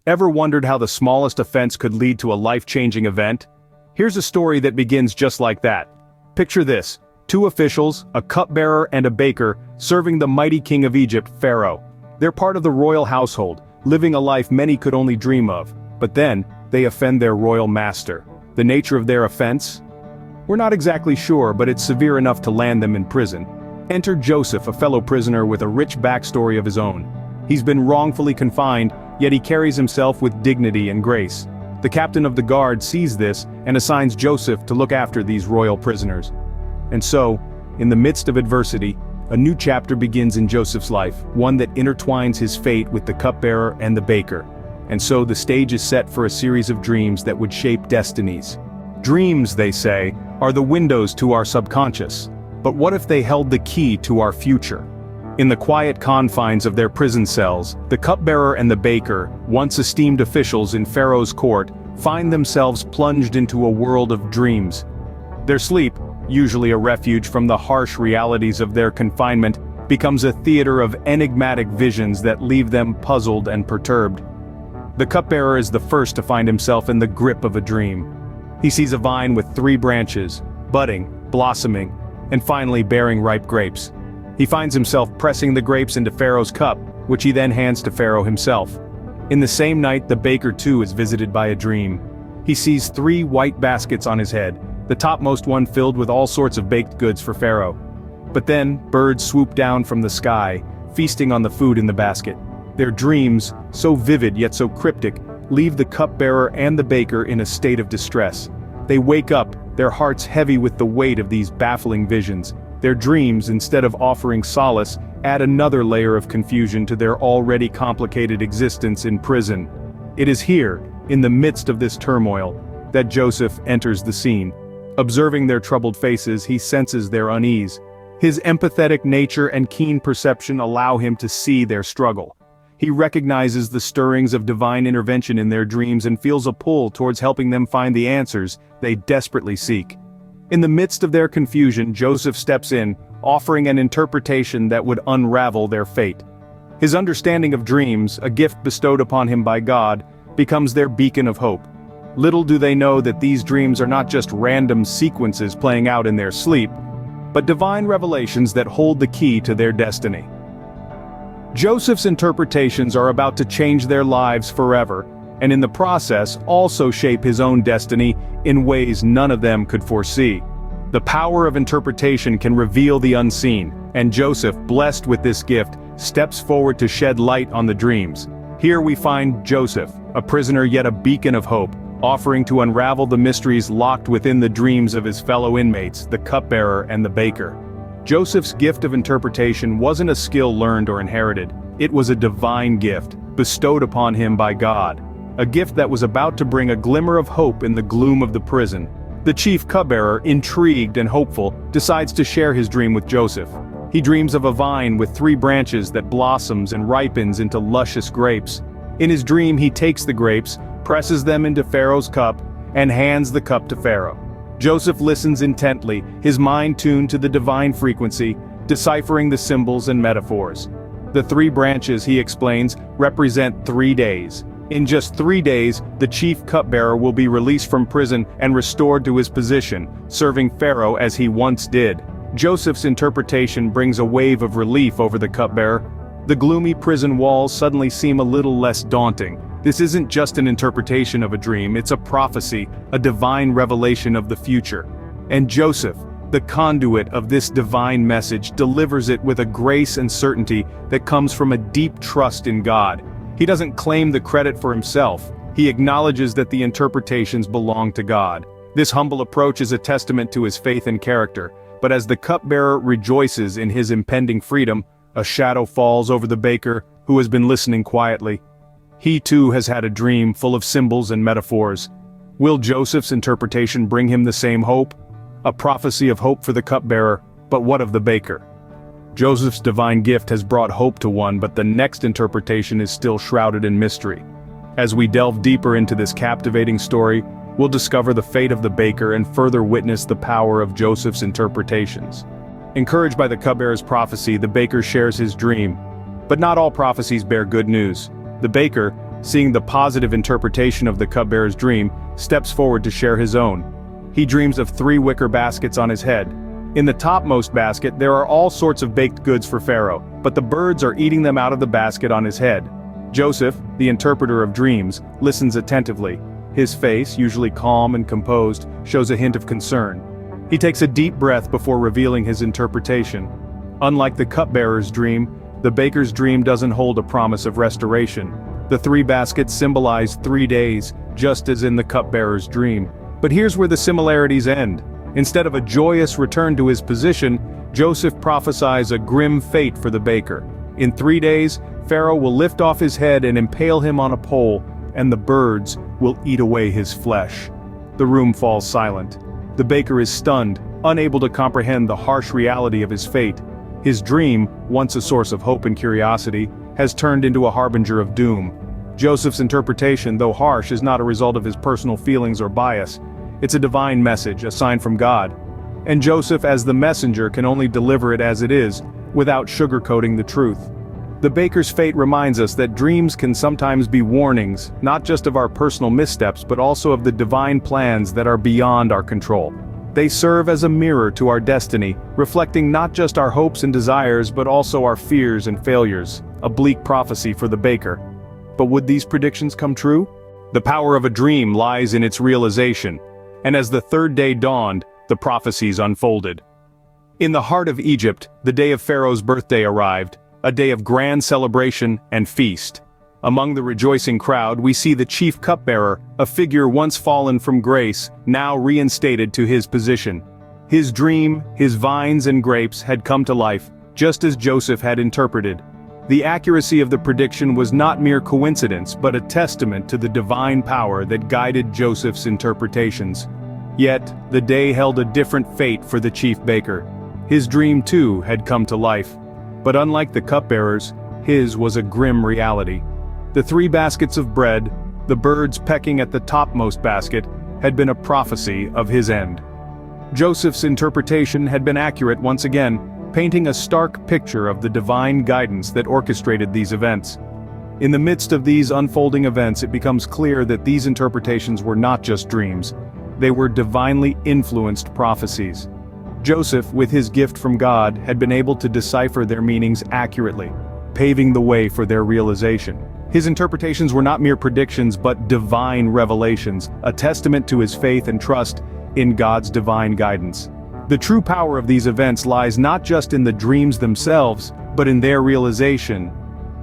Ever wondered how the smallest offense could lead to a life-changing event? Here's a story that begins just like that. Picture this: two officials, a cupbearer and a baker, serving the mighty king of Egypt, Pharaoh. They're part of the royal household, living a life many could only dream of. But then, they offend their royal master. The nature of their offense? We're not exactly sure, but it's severe enough to land them in prison. Enter Joseph, a fellow prisoner with a rich backstory of his own. He's been wrongfully confined, yet he carries himself with dignity and grace. The captain of the guard sees this and assigns Joseph to look after these royal prisoners. And so, in the midst of adversity, a new chapter begins in Joseph's life, one that intertwines his fate with the cupbearer and the baker. And so the stage is set for a series of dreams that would shape destinies. Dreams, they say, are the windows to our subconscious. But what if they held the key to our future? In the quiet confines of their prison cells, the cupbearer and the baker, once esteemed officials in Pharaoh's court, find themselves plunged into a world of dreams. Their sleep, usually a refuge from the harsh realities of their confinement, becomes a theater of enigmatic visions that leave them puzzled and perturbed. The cupbearer is the first to find himself in the grip of a dream. He sees a vine with 3 branches, budding, blossoming, and finally bearing ripe grapes. He finds himself pressing the grapes into Pharaoh's cup, which he then hands to Pharaoh himself. In the same night, the baker too is visited by a dream. He sees 3 white baskets on his head, the topmost one filled with all sorts of baked goods for Pharaoh. But then, birds swoop down from the sky, feasting on the food in the basket. Their dreams, so vivid yet so cryptic, leave the cupbearer and the baker in a state of distress. They wake up, their hearts heavy with the weight of these baffling visions. Their dreams, instead of offering solace, add another layer of confusion to their already complicated existence in prison. It is here, in the midst of this turmoil, that Joseph enters the scene. Observing their troubled faces, he senses their unease. His empathetic nature and keen perception allow him to see their struggle. He recognizes the stirrings of divine intervention in their dreams and feels a pull towards helping them find the answers they desperately seek. In the midst of their confusion, Joseph steps in, offering an interpretation that would unravel their fate. His understanding of dreams, a gift bestowed upon him by God, becomes their beacon of hope. Little do they know that these dreams are not just random sequences playing out in their sleep, but divine revelations that hold the key to their destiny. Joseph's interpretations are about to change their lives forever, and in the process also shape his own destiny in ways none of them could foresee. The power of interpretation can reveal the unseen, and Joseph, blessed with this gift, steps forward to shed light on the dreams. Here we find Joseph, a prisoner yet a beacon of hope, offering to unravel the mysteries locked within the dreams of his fellow inmates, the cupbearer and the baker. Joseph's gift of interpretation wasn't a skill learned or inherited. It was a divine gift, bestowed upon him by God. A gift that was about to bring a glimmer of hope in the gloom of the prison. The chief cupbearer, intrigued and hopeful, decides to share his dream with Joseph. He dreams of a vine with 3 branches that blossoms and ripens into luscious grapes. In his dream, he takes the grapes, presses them into Pharaoh's cup, and hands the cup to Pharaoh. Joseph listens intently, his mind tuned to the divine frequency, deciphering the symbols and metaphors. The 3 branches, he explains, represent 3 days. In just 3 days, the chief cupbearer will be released from prison and restored to his position, serving Pharaoh as he once did. Joseph's interpretation brings a wave of relief over the cupbearer. The gloomy prison walls suddenly seem a little less daunting. This isn't just an interpretation of a dream, it's a prophecy, a divine revelation of the future. And Joseph, the conduit of this divine message, delivers it with a grace and certainty that comes from a deep trust in God. He doesn't claim the credit for himself, he acknowledges that the interpretations belong to God. This humble approach is a testament to his faith and character, but as the cupbearer rejoices in his impending freedom, a shadow falls over the baker, who has been listening quietly. He too has had a dream full of symbols and metaphors. Will Joseph's interpretation bring him the same hope? A prophecy of hope for the cupbearer, but what of the baker? Joseph's divine gift has brought hope to one, but the next interpretation is still shrouded in mystery. As we delve deeper into this captivating story, we'll discover the fate of the baker and further witness the power of Joseph's interpretations. Encouraged by the cupbearer's prophecy, the baker shares his dream. But not all prophecies bear good news. The baker, seeing the positive interpretation of the cupbearer's dream, steps forward to share his own. He dreams of 3 wicker baskets on his head. In the topmost basket there are all sorts of baked goods for Pharaoh, but the birds are eating them out of the basket on his head. Joseph, the interpreter of dreams, listens attentively. His face, usually calm and composed, shows a hint of concern. He takes a deep breath before revealing his interpretation. Unlike the cupbearer's dream, the baker's dream doesn't hold a promise of restoration. The 3 baskets symbolize 3 days, just as in the cupbearer's dream. But here's where the similarities end. Instead of a joyous return to his position, Joseph prophesies a grim fate for the baker. In 3 days, Pharaoh will lift off his head and impale him on a pole, and the birds will eat away his flesh. The room falls silent. The baker is stunned, unable to comprehend the harsh reality of his fate. His dream, once a source of hope and curiosity, has turned into a harbinger of doom. Joseph's interpretation, though harsh, is not a result of his personal feelings or bias. It's a divine message, a sign from God. And Joseph, as the messenger, can only deliver it as it is, without sugarcoating the truth. The baker's fate reminds us that dreams can sometimes be warnings, not just of our personal missteps but also of the divine plans that are beyond our control. They serve as a mirror to our destiny, reflecting not just our hopes and desires but also our fears and failures, a bleak prophecy for the baker. But would these predictions come true? The power of a dream lies in its realization, and as the 3rd day dawned, the prophecies unfolded. In the heart of Egypt, the day of Pharaoh's birthday arrived, a day of grand celebration and feast. Among the rejoicing crowd we see the chief cupbearer, a figure once fallen from grace, now reinstated to his position. His dream, his vines and grapes had come to life, just as Joseph had interpreted. The accuracy of the prediction was not mere coincidence but a testament to the divine power that guided Joseph's interpretations. Yet, the day held a different fate for the chief baker. His dream too had come to life. But unlike the cupbearers, his was a grim reality. The 3 baskets of bread, the birds pecking at the topmost basket, had been a prophecy of his end. Joseph's interpretation had been accurate once again, painting a stark picture of the divine guidance that orchestrated these events. In the midst of these unfolding events, it becomes clear that these interpretations were not just dreams. They were divinely influenced prophecies. Joseph, with his gift from God, had been able to decipher their meanings accurately, paving the way for their realization. His interpretations were not mere predictions but divine revelations, a testament to his faith and trust in God's divine guidance. The true power of these events lies not just in the dreams themselves, but in their realization.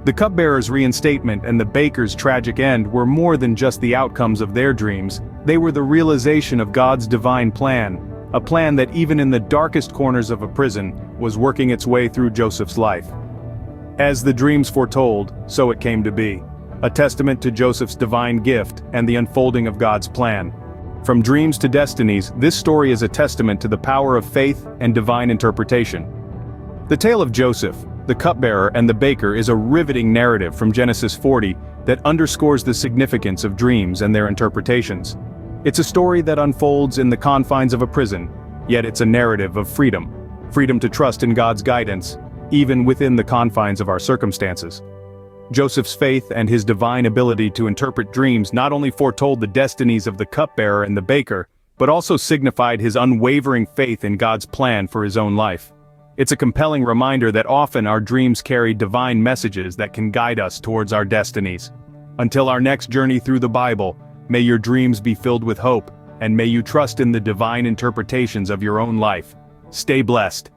The cupbearer's reinstatement and the baker's tragic end were more than just the outcomes of their dreams. They were the realization of God's divine plan. A plan that even in the darkest corners of a prison was working its way through Joseph's life. As the dreams foretold, so it came to be. A testament to Joseph's divine gift and the unfolding of God's plan. From dreams to destinies, this story is a testament to the power of faith and divine interpretation. The tale of Joseph, the cupbearer and the baker is a riveting narrative from Genesis 40 that underscores the significance of dreams and their interpretations. It's a story that unfolds in the confines of a prison, yet it's a narrative of freedom. Freedom to trust in God's guidance, even within the confines of our circumstances. Joseph's faith and his divine ability to interpret dreams not only foretold the destinies of the cupbearer and the baker, but also signified his unwavering faith in God's plan for his own life. It's a compelling reminder that often our dreams carry divine messages that can guide us towards our destinies. Until our next journey through the Bible, may your dreams be filled with hope, and may you trust in the divine interpretations of your own life. Stay blessed.